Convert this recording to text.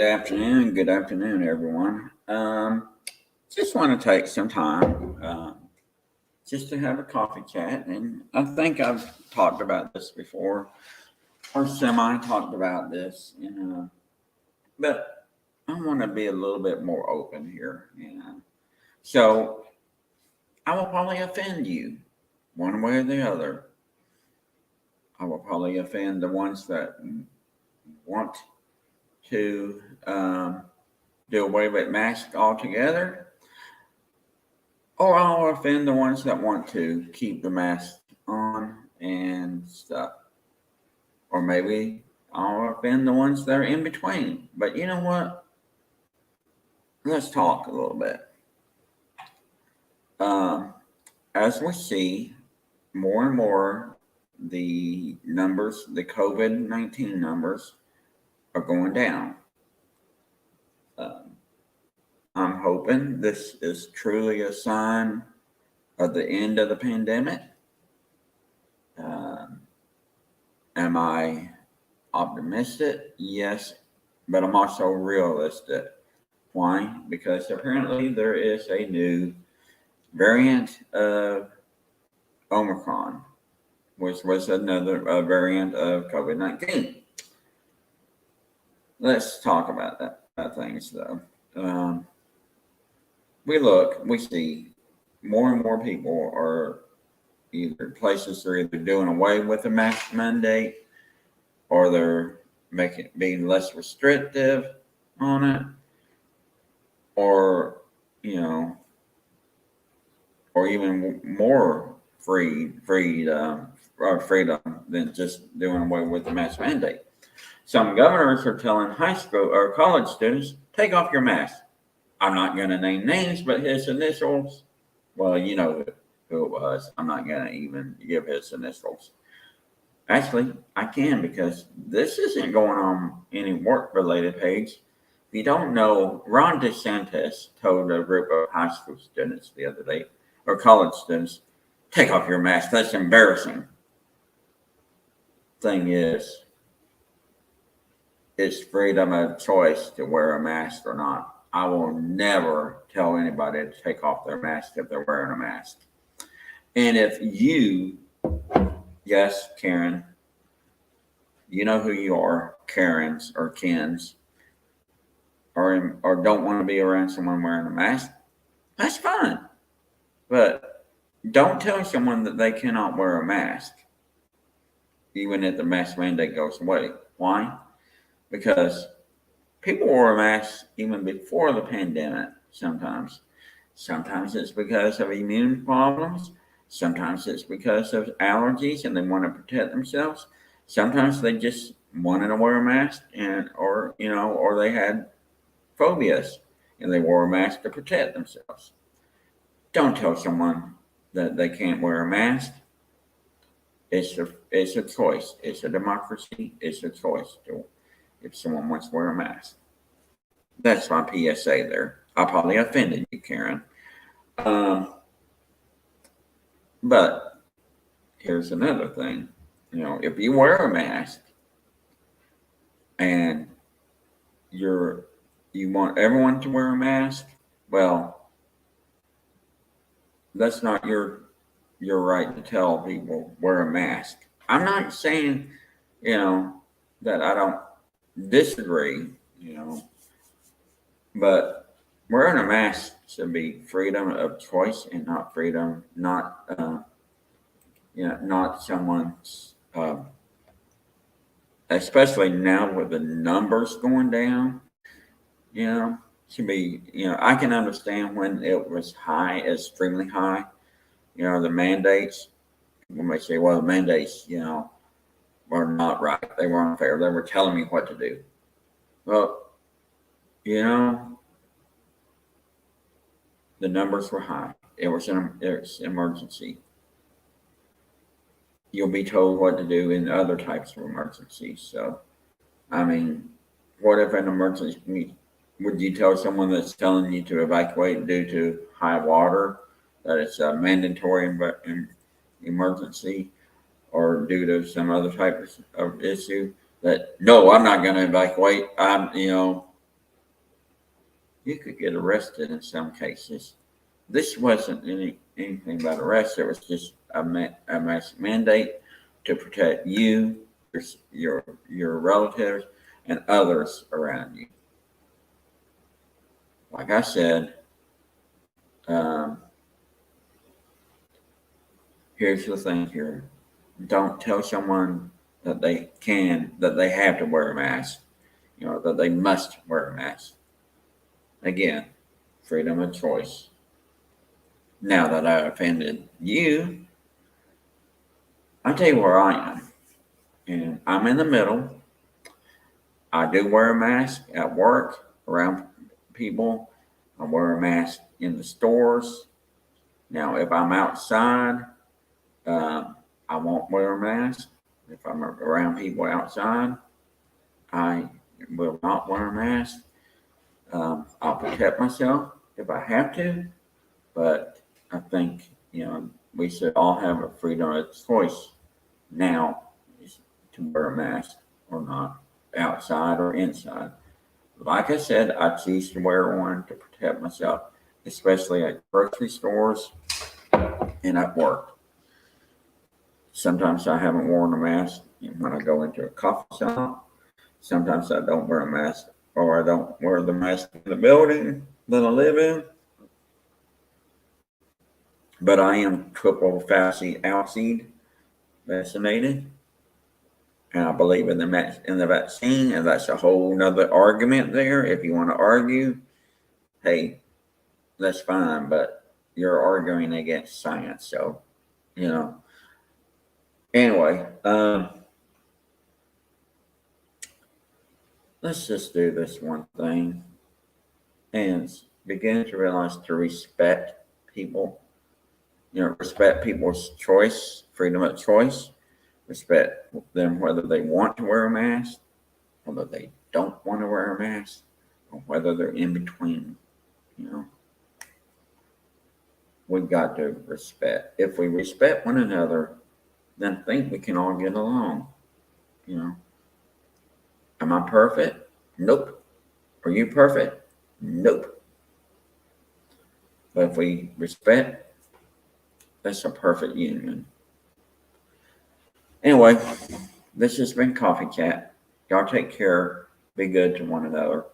Good afternoon, everyone. Just want to take some time just to have a coffee chat, and I think I've talked about this before, or semi talked about this, but I want to be a little bit more open here. So I will probably offend you, one way or the other. I will probably offend the ones that want to do away with masks altogether, or I'll offend the ones that want to keep the mask on and stuff. Or maybe I'll offend the ones that are in between. But you know what? Let's talk a little bit. As we see more and more, the numbers, the COVID 19 numbers, are going down. I'm hoping this is truly a sign of the end of the pandemic. Am I optimistic? Yes, but I'm also realistic. Why? Because apparently there is a new variant of Omicron, which was another variant of COVID 19. Let's talk about things though. We see more and more people are places are either doing away with the mask mandate, or they're being less restrictive on it, or or even more freedom than just doing away with the mask mandate. Some governors are telling high school or college students, take off your mask. I'm not going to name names, but his initials, well, you know who it was. I'm not going to even give his initials. Actually, I can, because this isn't going on any work-related page. If you don't know, Ron DeSantis told a group of high school students the other day, or college students, take off your mask. That's embarrassing. Thing is, it's freedom of choice to wear a mask or not. I will never tell anybody to take off their mask if they're wearing a mask. And if you, yes, Karen, you know who you are, Karens or Kens, or don't want to be around someone wearing a mask, that's fine. But don't tell someone that they cannot wear a mask, even if the mask mandate goes away. Why? Because people wore masks even before the pandemic sometimes. Sometimes it's because of immune problems. Sometimes it's because of allergies and they want to protect themselves. Sometimes they just wanted to wear a mask, or they had phobias and they wore a mask to protect themselves. Don't tell someone that they can't wear a mask. It's a choice. It's a democracy. It's a choice if someone wants to wear a mask. That's my PSA there. I probably offended you, Karen. But here's another thing. If you wear a mask and you want everyone to wear a mask, well, that's not your right to tell people wear a mask. I'm not saying, that I don't disagree, but wearing a mask should be freedom of choice and not freedom, not someone's. Especially now with the numbers going down, should be. I can understand when it was high, extremely high. The mandates. People may say, well, the mandates, were not right. They were unfair. They were telling me what to do. Well, the numbers were high. It was an emergency. You'll be told what to do in other types of emergencies. So, I mean, what if an emergency, would you tell someone that's telling you to evacuate due to high water that it's a mandatory emergency, or due to some other type of issue that, no, I'm not going to evacuate. you could get arrested in some cases. This wasn't anything about arrest. It was just a mask mandate to protect you, your relatives, and others around you. Like I said, here's the thing here. Don't tell someone that they have to wear a mask, that they must wear a mask. Again, freedom of choice. Now that I offended you, I'll tell you where I am. And I'm in the middle. I do wear a mask at work, around people. I wear a mask in the stores. Now, if I'm outside, I won't wear a mask. If I'm around people outside, I will not wear a mask. I'll protect myself if I have to, but I think, we should all have a freedom of choice now to wear a mask or not, outside or inside. Like I said, I choose to wear one to protect myself, especially at grocery stores and at work. Sometimes I haven't worn a mask when I go into a coffee shop. Sometimes I don't wear a mask, or I don't wear the mask in the building that I live in. But I am triple vaccinated, and I believe in the vaccine, and that's a whole nother argument there. If you want to argue, hey, that's fine, but you're arguing against science. So, anyway, let's just do this one thing and begin to realize to respect people. Respect people's choice, freedom of choice. Respect them whether they want to wear a mask, whether they don't want to wear a mask, or whether they're in between. We've got to respect. If we respect one another, then I think we can all get along. Am I perfect? Nope. Are you perfect? Nope. But if we respect, that's a perfect union. Anyway, this has been Coffee Chat. Y'all take care. Be good to one another.